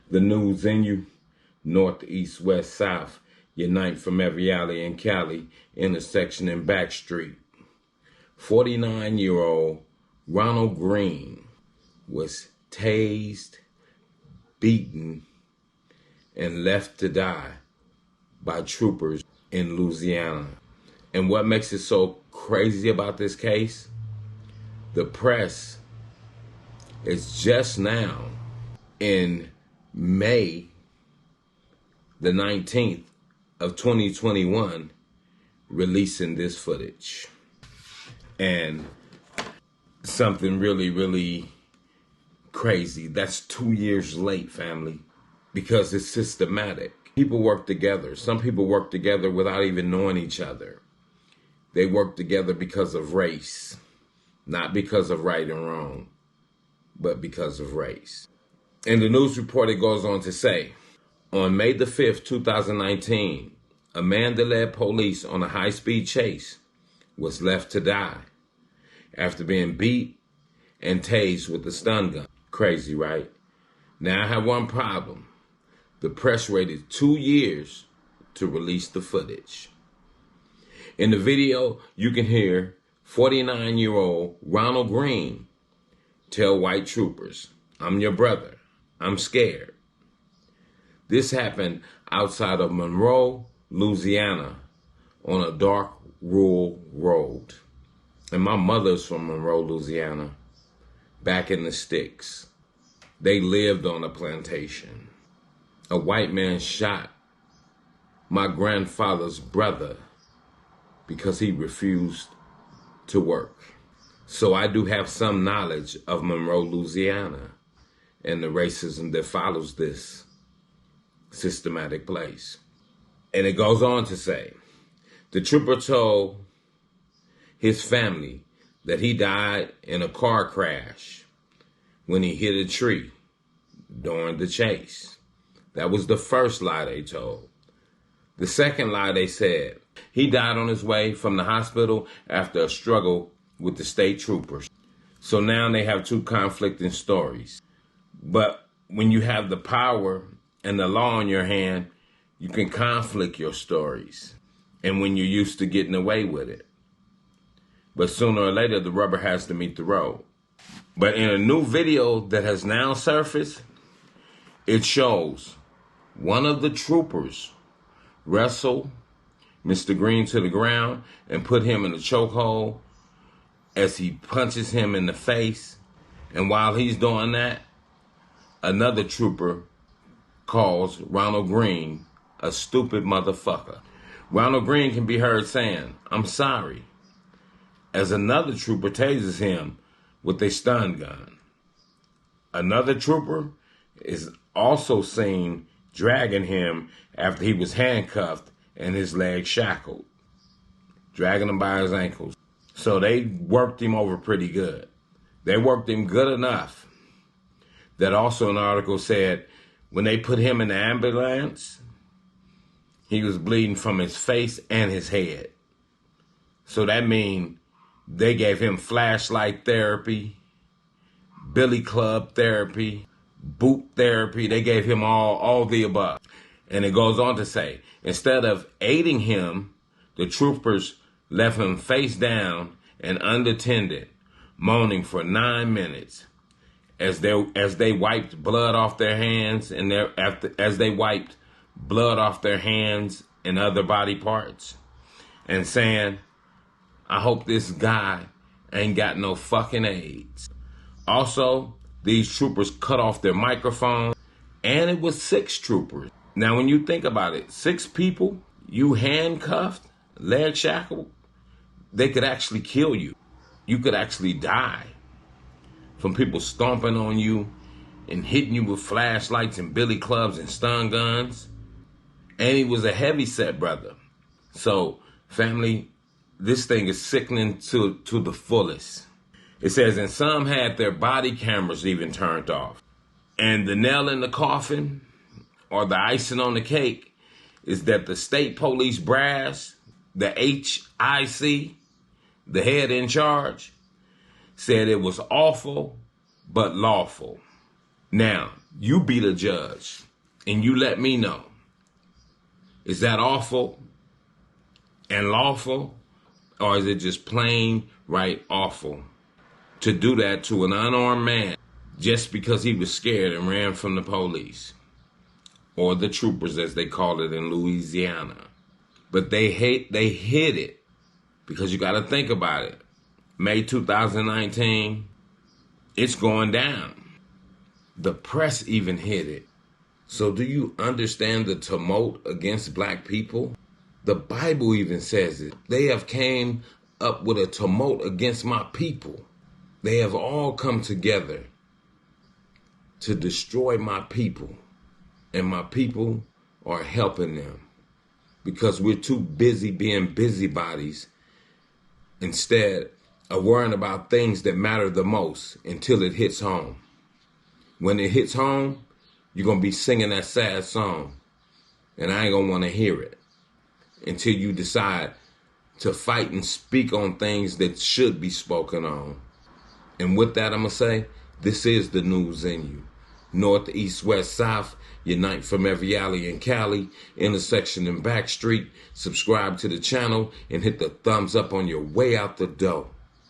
The news in you, north, east, west, south, unite from every alley in Cali, intersection and back street. 49-year-old Ronald Greene was tased, beaten, and left to die by troopers in Louisiana. And what makes it so crazy about this case? The press is just now, in May the 19th of 2021, releasing this footage. And something really, really crazy. That's 2 years late, family, because it's systematic. People work together. Some people work together without even knowing each other. They work together because of race, not because of right and wrong, but because of race. In the news report, it goes on to say, on May the 5th, 2019, a man that led police on a high-speed chase was left to die after being beat and tased with a stun gun. Crazy, right? Now I have one problem. The press waited 2 years to release the footage. In the video, you can hear 49-year-old Ronald Greene tell white troopers, "I'm your brother. I'm scared." This happened outside of Monroe, Louisiana, on a dark, rural road. And my mother's from Monroe, Louisiana, back in the sticks. They lived on a plantation. A white man shot my grandfather's brother because he refused to work. So I do have some knowledge of Monroe, Louisiana, and the racism that follows this systematic place. And it goes on to say, the trooper told his family that he died in a car crash when he hit a tree during the chase. That was the first lie they told. The second lie they said, he died on his way from the hospital after a struggle with the state troopers. So now they have two conflicting stories. But when you have the power and the law in your hand, you can conflict your stories. And when you're used to getting away with it. But sooner or later, the rubber has to meet the road. But in a new video that has now surfaced, it shows one of the troopers wrestle Mr. Greene to the ground and put him in a chokehold as he punches him in the face. And while he's doing that, another trooper calls Ronald Greene a stupid motherfucker. Ronald Greene can be heard saying, "I'm sorry," as another trooper tases him with a stun gun. Another trooper is also seen dragging him after he was handcuffed and his legs shackled, dragging him by his ankles. So they worked him over pretty good. They worked him good enough that also an article said when they put him in the ambulance, he was bleeding from his face and his head. So that means they gave him flashlight therapy, billy club therapy, boot therapy. They gave him all the above. And it goes on to say, instead of aiding him, the troopers left him face down and unattended, moaning for 9 minutes as they wiped blood off their hands and as they wiped blood off their hands and other body parts, and saying, "I hope this guy ain't got no fucking AIDS." Also, these troopers cut off their microphones, and it was 6 troopers. Now, when you think about it, 6 people, you handcuffed, leg shackled, they could actually kill you. You could actually die from people stomping on you and hitting you with flashlights and billy clubs and stun guns. And he was a heavy-set brother. So, family, this thing is sickening to the fullest. It says, and some had their body cameras even turned off. And the nail in the coffin, or the icing on the cake, is that the state police brass, the HIC, the head in charge, said it was awful but lawful. Now, you be the judge, and you let me know. Is that awful and lawful, or is it just plain right awful to do that to an unarmed man just because he was scared and ran from the police, or the troopers as they call it in Louisiana? But they hid it, because you got to think about it. May 2019, it's going down. The press even hid it. So do you understand the tumult against black people? The Bible even says it. They have came up with a tumult against my people. They have all come together to destroy my people. And my people are helping them, because we're too busy being busybodies instead of worrying about things that matter the most until it hits home. When it hits home, you're going to be singing that sad song, and I ain't going to want to hear it until you decide to fight and speak on things that should be spoken on. And with that, I'm going to say, this is the news in you. North, east, west, south, unite from every alley in Cali, intersection and back street. Subscribe to the channel and hit the thumbs up on your way out the door.